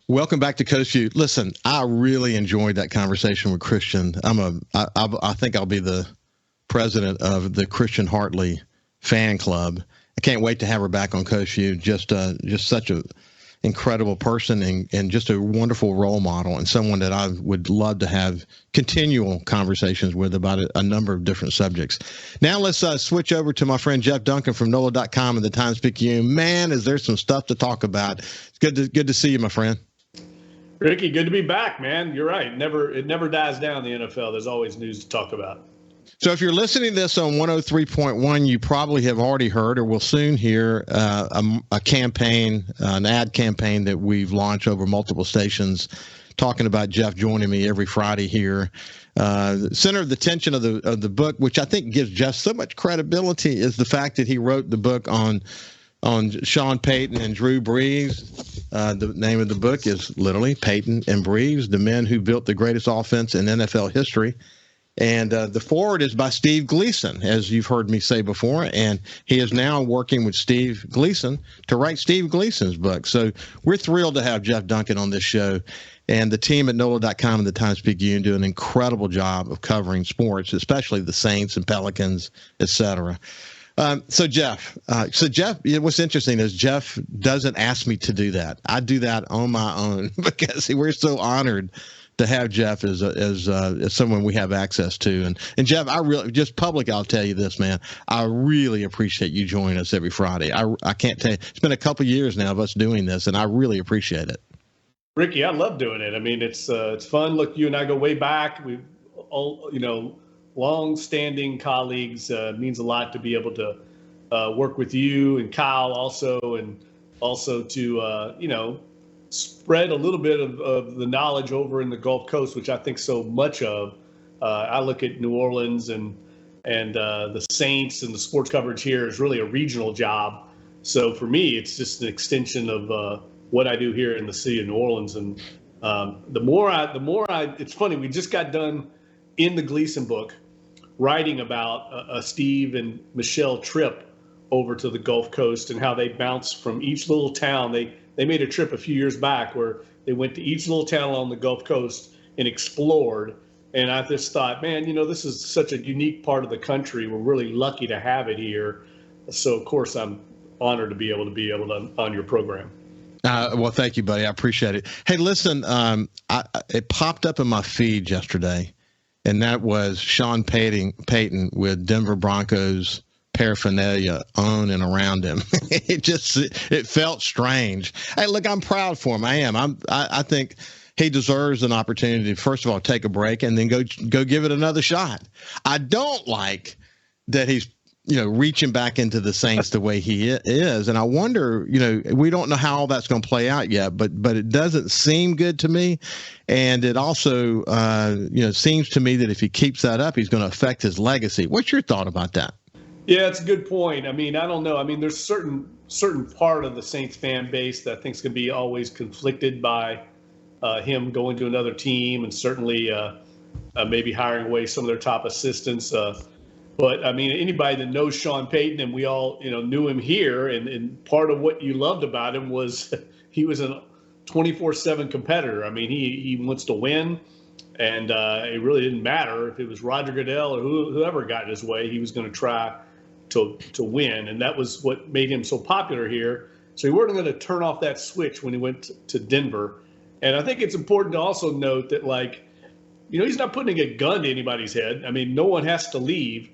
Welcome back to Coast Vue. Listen, I really enjoyed that conversation with Christian. I think I'll be the president of the Christian Hartley fan club. I can't wait to have her back on Coast Vue. Just such a incredible person and just a wonderful role model, and someone that I would love to have continual conversations with about a number of different subjects. Now let's switch over to my friend Jeff Duncan from NOLA.com and the Times-Picayune. Man, is there some stuff to talk about. It's good to see you, my friend. Ricky, good to be back, man. You're right. It never dies down in the NFL. There's always news to talk about. So if you're listening to this on 103.1, you probably have already heard or will soon hear a campaign, an ad campaign that we've launched over multiple stations talking about Jeff joining me every Friday here. The center of the tension of the book, which I think gives Jeff so much credibility, is the fact that he wrote the book on Sean Payton and Drew Brees. The name of the book is literally Payton and Brees, the men who built the greatest offense in NFL history. And the foreword is by Steve Gleason, as you've heard me say before, and he is now working with Steve Gleason to write Steve Gleason's book. So we're thrilled to have Jeff Duncan on this show, and the team at NOLA.com and the Times-Picayune do an incredible job of covering sports, especially the Saints and Pelicans, et cetera. So Jeff, what's interesting is Jeff doesn't ask me to do that. I do that on my own because we're so honored to have Jeff as someone we have access to. And Jeff, I'll tell you this, man. I really appreciate you joining us every Friday. I can't tell you, it's been a couple years now of us doing this, and I really appreciate it. Ricky, I love doing it. I mean, it's fun. Look, you and I go way back. We've all, long-standing colleagues. Means a lot to be able to work with you and Kyle also, and also to spread a little bit of the knowledge over in the Gulf Coast, which I think so much of. I look at New Orleans and the Saints, and the sports coverage here is really a regional job. So for me, it's just an extension of what I do here in the city of New Orleans. And the more I, it's funny, we just got done in the Gleason book writing about a Steve and Michelle trip over to the Gulf Coast and how they bounced from each little town. They made a trip a few years back where they went to each little town along the Gulf Coast and explored. And I just thought, man, this is such a unique part of the country. We're really lucky to have it here. So, of course, I'm honored to be able to on your program. Well, thank you, buddy. I appreciate it. Hey, listen, it popped up in my feed yesterday, and that was Sean Payton with Denver Broncos paraphernalia on and around him. It felt strange. Hey, look, I'm proud for him. I am. I think he deserves an opportunity to, first of all, take a break and then go give it another shot. I don't like that he's reaching back into the Saints the way he is, and I wonder, we don't know how all that's going to play out yet, but it doesn't seem good to me, and it also seems to me that if he keeps that up, he's going to affect his legacy. What's your thought about that? Yeah, it's a good point. I mean, I don't know. I mean, there's certain part of the Saints fan base that I think is going to be always conflicted by him going to another team, and certainly maybe hiring away some of their top assistants. But I mean, anybody that knows Sean Payton, and we all knew him here, and part of what you loved about him was he was a 24/7 competitor. I mean, he wants to win. And it really didn't matter if it was Roger Goodell or whoever got in his way. He was going to try to win, and that was what made him so popular here. So he wasn't going to turn off that switch when he went to Denver. And I think it's important to also note that, he's not putting a gun to anybody's head. I mean, no one has to leave.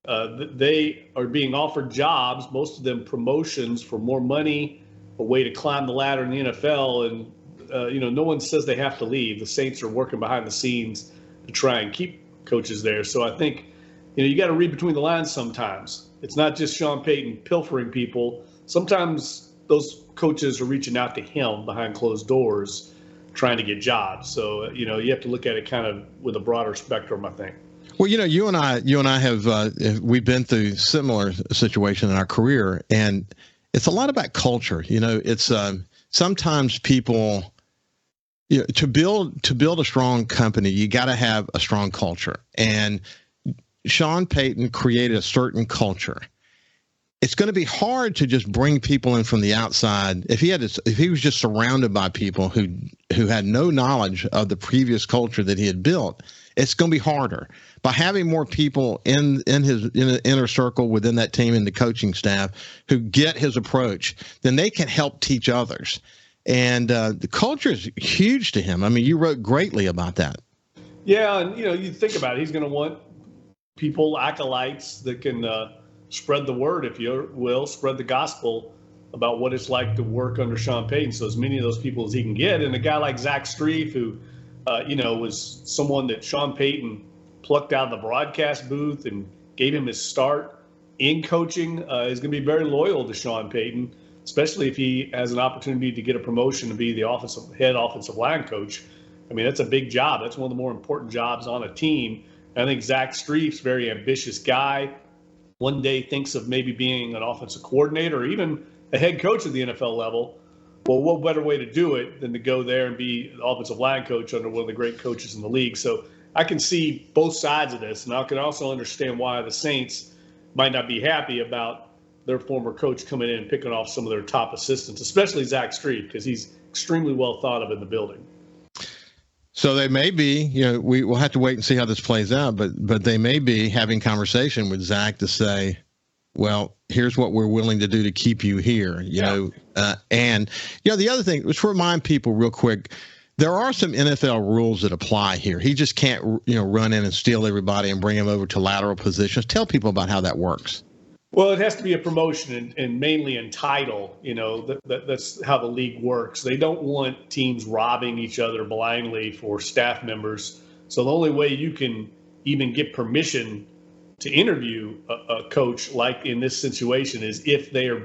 They are being offered jobs, most of them promotions for more money, a way to climb the ladder in the NFL, and no one says they have to leave. The Saints are working behind the scenes to try and keep coaches there. So I think, you got to read between the lines sometimes. It's not just Sean Payton pilfering people. Sometimes those coaches are reaching out to him behind closed doors, trying to get jobs. So, you have to look at it kind of with a broader spectrum, I think. Well, you and I have we've been through similar situation in our career, and it's a lot about culture. It's sometimes people, to build a strong company, you got to have a strong culture. And Sean Payton created a certain culture. it's going to be hard to just bring people in from the outside. If he was just surrounded by people who had no knowledge of the previous culture that he had built, it's going to be harder. By having more people in his inner circle within that team and the coaching staff who get his approach, then they can help teach others. And the culture is huge to him. I mean, you wrote greatly about that. Yeah, and you think about it, he's going to want people, acolytes that can spread the word, if you will, spread the gospel about what it's like to work under Sean Payton. So as many of those people as he can get, and a guy like Zach Strief, who was someone that Sean Payton plucked out of the broadcast booth and gave him his start in coaching, is going to be very loyal to Sean Payton, especially if he has an opportunity to get a promotion to be the head offensive line coach. I mean, that's a big job. That's one of the more important jobs on a team. And I think Zach Strief's a very ambitious guy. One day thinks of maybe being an offensive coordinator or even a head coach at the NFL level. Well, what better way to do it than to go there and be an offensive line coach under one of the great coaches in the league? So I can see both sides of this, and I can also understand why the Saints might not be happy about their former coach coming in and picking off some of their top assistants, especially Zach Strief, because he's extremely well thought of in the building. So they may be, we'll have to wait and see how this plays out, but they may be having conversation with Zach to say, well, here's what we're willing to do to keep you here, and the other thing, let's remind people real quick, there are some NFL rules that apply here. He just can't, run in and steal everybody and bring them over to lateral positions. Tell people about how that works. Well, it has to be a promotion and mainly in title. That's how the league works. They don't want teams robbing each other blindly for staff members. So the only way you can even get permission to interview a coach, like in this situation, is if they are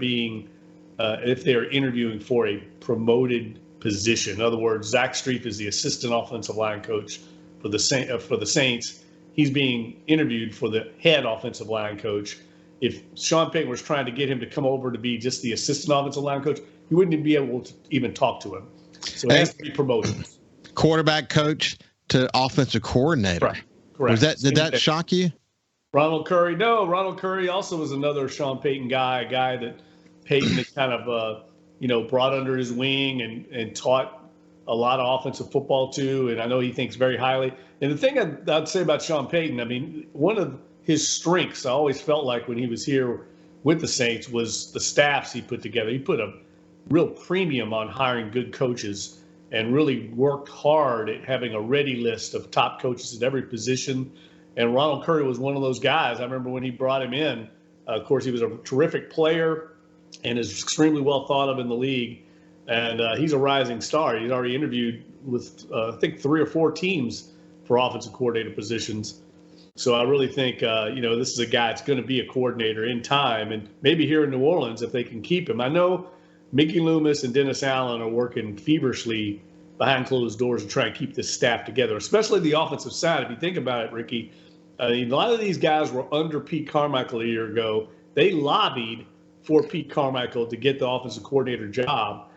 interviewing for a promoted position. In other words, Zach Strief is the assistant offensive line coach for the Saints. He's being interviewed for the head offensive line coach. If Sean Payton was trying to get him to come over to be just the assistant offensive line coach, he wouldn't be able to even talk to him. So it has to be promotions. Quarterback coach to offensive coordinator. Correct. Did that shock you? Ronald Curry? No, Ronald Curry also was another Sean Payton guy, a guy that Payton had kind of, brought under his wing and taught a lot of offensive football to. And I know he thinks very highly. And the thing I'd say about Sean Payton, I mean, one of his strengths, I always felt like when he was here with the Saints, was the staffs he put together. He put a real premium on hiring good coaches and really worked hard at having a ready list of top coaches at every position. And Ronald Curry was one of those guys. I remember when he brought him in, of course, he was a terrific player and is extremely well thought of in the league. And he's a rising star. He's already interviewed with, I think, 3 or 4 teams for offensive coordinator positions. So I really think, this is a guy that's going to be a coordinator in time, and maybe here in New Orleans if they can keep him. I know Mickey Loomis and Dennis Allen are working feverishly behind closed doors to try and keep this staff together, especially the offensive side. If you think about it, Ricky, a lot of these guys were under Pete Carmichael a year ago. They lobbied for Pete Carmichael to get the offensive coordinator job.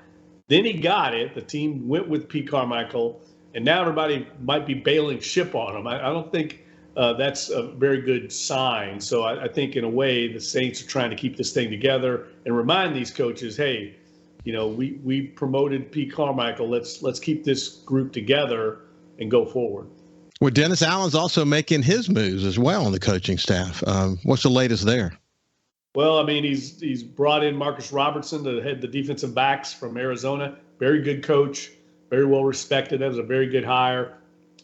Then he got it. The team went with Pete Carmichael, and now everybody might be bailing ship on him. I don't think that's a very good sign. So I think in a way the Saints are trying to keep this thing together and remind these coaches, hey, we promoted Pete Carmichael. Let's keep this group together and go forward. Well, Dennis Allen's also making his moves as well on the coaching staff. What's the latest there? Well, I mean, he's brought in Marcus Robertson to head the defensive backs from Arizona. Very good coach, very well respected. That was a very good hire.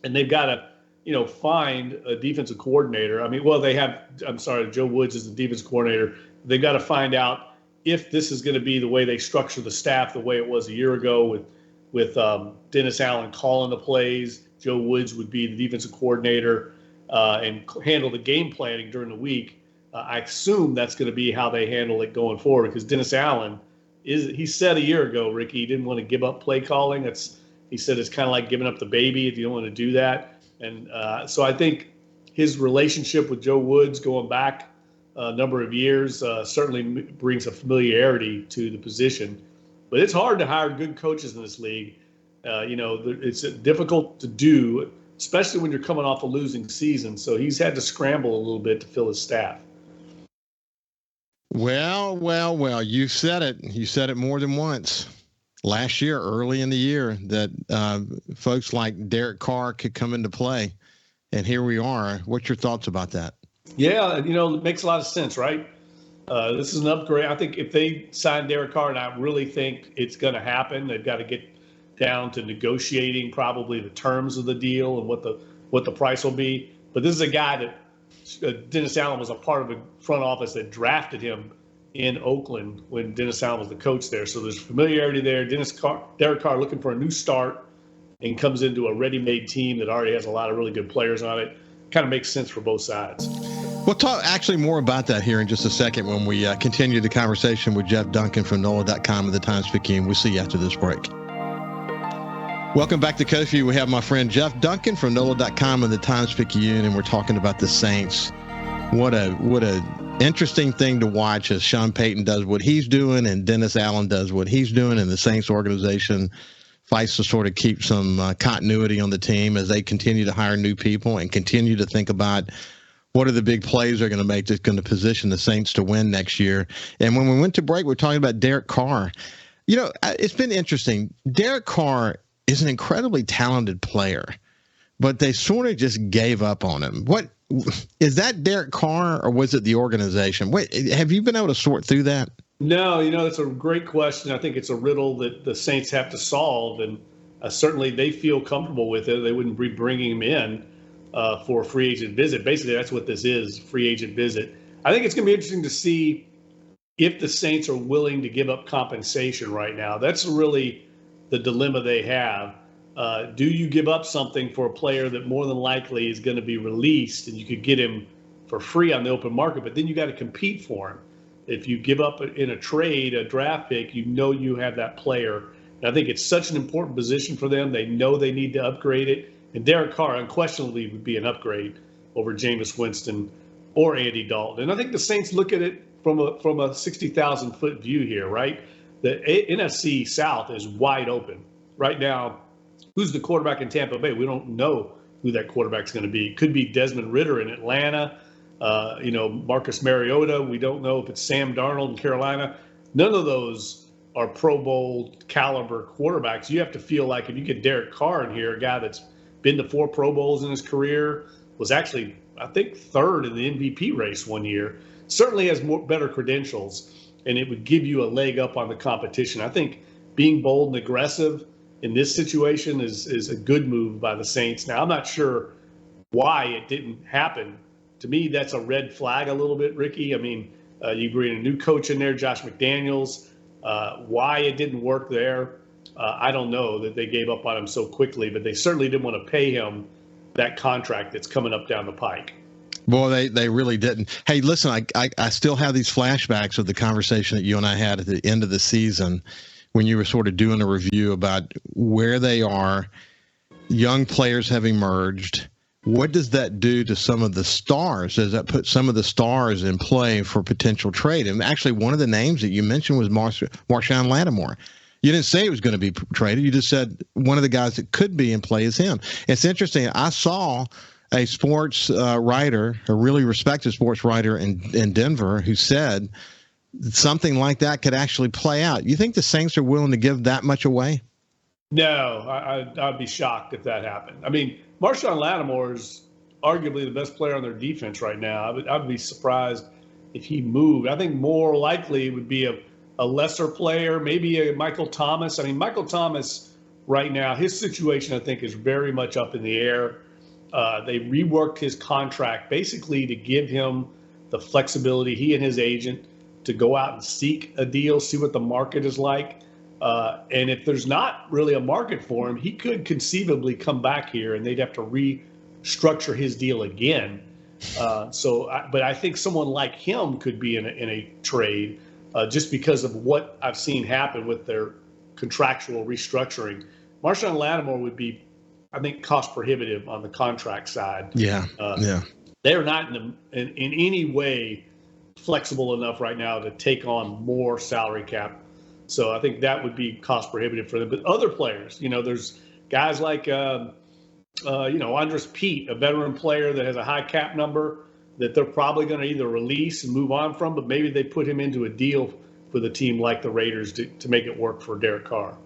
And they've got to find a defensive coordinator. I mean, well, Joe Woods is the defensive coordinator. They've got to find out if this is going to be the way they structure the staff the way it was a year ago with Dennis Allen calling the plays. Joe Woods would be the defensive coordinator and handle the game planning during the week. I assume that's going to be how they handle it going forward, because Dennis Allen he said a year ago, Ricky, he didn't want to give up play calling. He said it's kind of like giving up the baby if you don't want to do that. And so I think his relationship with Joe Woods going back a number of years certainly brings a familiarity to the position. But it's hard to hire good coaches in this league. It's difficult to do, especially when you're coming off a losing season. So he's had to scramble a little bit to fill his staff. Well. You said it. You said it more than once. Last year, early in the year, that folks like Derek Carr could come into play, and here we are. What's your thoughts about that? Yeah, it makes a lot of sense, right? This is an upgrade. I think if they sign Derek Carr, and I really think it's going to happen, they've got to get down to negotiating probably the terms of the deal and what the price will be. But this is a guy that Dennis Allen was a part of the front office that drafted him in Oakland when Dennis Allen was the coach there. So there's familiarity there. Derek Carr looking for a new start and comes into a ready-made team that already has a lot of really good players on it. Kind of makes sense for both sides. We'll talk actually more about that here in just a second when we continue the conversation with Jeff Duncan from NOLA.com and the Times-Picayune. We'll see you after this break. Welcome back to Coast Vue. We have my friend Jeff Duncan from NOLA.com and the Times-Picayune, and we're talking about the Saints. What a interesting thing to watch as Sean Payton does what he's doing and Dennis Allen does what he's doing, and the Saints organization fights to sort of keep some continuity on the team as they continue to hire new people and continue to think about what are the big plays they're going to make that's going to position the Saints to win next year. And when we went to break, we're talking about Derek Carr. It's been interesting. Derek Carr is an incredibly talented player, but they sort of just gave up on him. What is that, Derek Carr, or was it the organization? Have you been able to sort through that? No, it's a great question. I think it's a riddle that the Saints have to solve, and certainly they feel comfortable with it. They wouldn't be bringing him in for a free agent visit. Basically, that's what this is, free agent visit. I think it's going to be interesting to see if the Saints are willing to give up compensation right now. That's really the dilemma they have. Do you give up something for a player that more than likely is going to be released and you could get him for free on the open market, but then you got to compete for him. If you give up in a trade, a draft pick, you have that player. And I think it's such an important position for them. They know they need to upgrade it. And Derek Carr unquestionably would be an upgrade over Jameis Winston or Andy Dalton. And I think the Saints look at it from a 60,000-foot view here, right? The NFC South is wide open. Right now, who's the quarterback in Tampa Bay? We don't know who that quarterback's going to be. It could be Desmond Ridder in Atlanta, Marcus Mariota. We don't know if it's Sam Darnold in Carolina. None of those are Pro Bowl caliber quarterbacks. You have to feel like if you get Derek Carr in here, a guy that's been to 4 Pro Bowls in his career, was actually, I think, 3rd in the MVP race one year, certainly has better credentials, and it would give you a leg up on the competition. I think being bold and aggressive in this situation is a good move by the Saints. Now, I'm not sure why it didn't happen. To me, that's a red flag a little bit, Ricky. I mean, you bring a new coach in there, Josh McDaniels. Why it didn't work there, I don't know that they gave up on him so quickly, but they certainly didn't want to pay him that contract that's coming up down the pike. Boy, they really didn't. Hey, listen, I still have these flashbacks of the conversation that you and I had at the end of the season when you were sort of doing a review about where they are. Young players have emerged. What does that do to some of the stars? Does that put some of the stars in play for potential trade? And actually, one of the names that you mentioned was Marshawn Lattimore. You didn't say it was going to be traded. You just said one of the guys that could be in play is him. It's interesting. I saw a sports writer, a really respected sports writer in Denver, who said something like that could actually play out. You think the Saints are willing to give that much away? No, I'd be shocked if that happened. I mean, Marshawn Lattimore is arguably the best player on their defense right now. I'd be surprised if he moved. I think more likely it would be a lesser player, maybe a Michael Thomas. I mean, Michael Thomas right now, his situation, I think, is very much up in the air. They reworked his contract basically to give him the flexibility, he and his agent, to go out and seek a deal, see what the market is like. And if there's not really a market for him, he could conceivably come back here and they'd have to restructure his deal again. But I think someone like him could be in a trade just because of what I've seen happen with their contractual restructuring. Marshawn Lattimore would be, I think, cost prohibitive on the contract side. Yeah. They're not in any way flexible enough right now to take on more salary cap. So I think that would be cost prohibitive for them. But other players, there's guys like, Andres Pete, a veteran player that has a high cap number. that they're probably going to either release and move on from, but maybe they put him into a deal with a team like the Raiders to make it work for Derek Carr.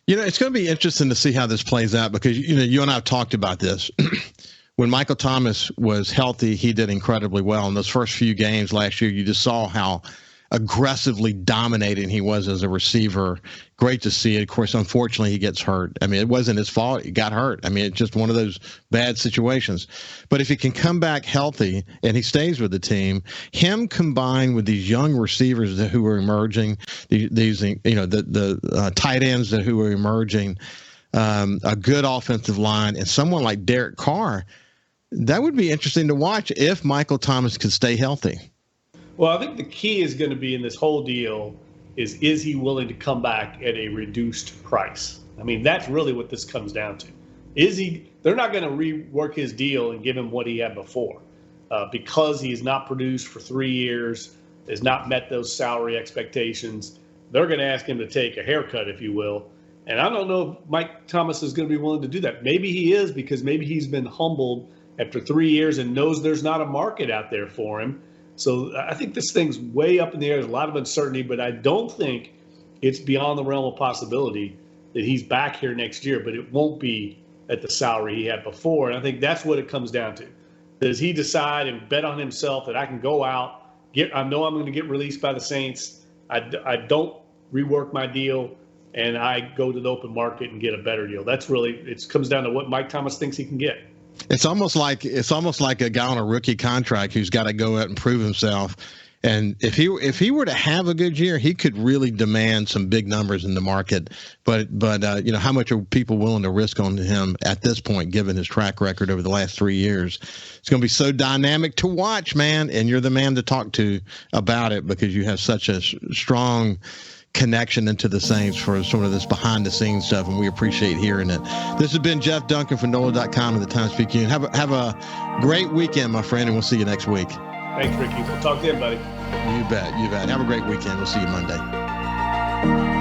It's going to be interesting to see how this plays out because, you and I have talked about this. When Michael Thomas was healthy, he did incredibly well. In those first few games last year, you just saw how aggressively dominating he was as a receiver. Great to see it. Of course, unfortunately, he gets hurt. I mean, it wasn't his fault. He got hurt. I mean, it's just one of those bad situations. But if he can come back healthy and he stays with the team, him combined with these young receivers who are emerging, these the tight ends who are emerging, a good offensive line, and someone like Derek Carr, that would be interesting to watch if Michael Thomas could stay healthy. Well, I think the key is going to be in this whole deal is he willing to come back at a reduced price? I mean, that's really what this comes down to. They're not going to rework his deal and give him what he had before because he has not produced for 3 years, has not met those salary expectations. They're going to ask him to take a haircut, if you will. And I don't know if Mike Thomas is going to be willing to do that. Maybe he is because maybe he's been humbled after 3 years and knows there's not a market out there for him. So I think this thing's way up in the air. There's a lot of uncertainty, but I don't think it's beyond the realm of possibility that he's back here next year, but it won't be at the salary he had before. And I think that's what it comes down to. Does he decide and bet on himself that I can go out, I know I'm going to get released by the Saints, I don't rework my deal, and I go to the open market and get a better deal? That's really, it comes down to what Mike Thomas thinks he can get. It's almost like a guy on a rookie contract who's got to go out and prove himself. And if he were to have a good year, he could really demand some big numbers in the market. But how much are people willing to risk on him at this point, given his track record over the last 3 years? It's going to be so dynamic to watch, man. And you're the man to talk to about it because you have such a strong connection into the Saints for some of this behind-the-scenes stuff, and we appreciate hearing it. This has been Jeff Duncan from NOLA.com and the Times-Picayune. Have a great weekend, my friend, and we'll see you next week. Thanks, Ricky. We'll talk to you, buddy. You bet. Have a great weekend. We'll see you Monday.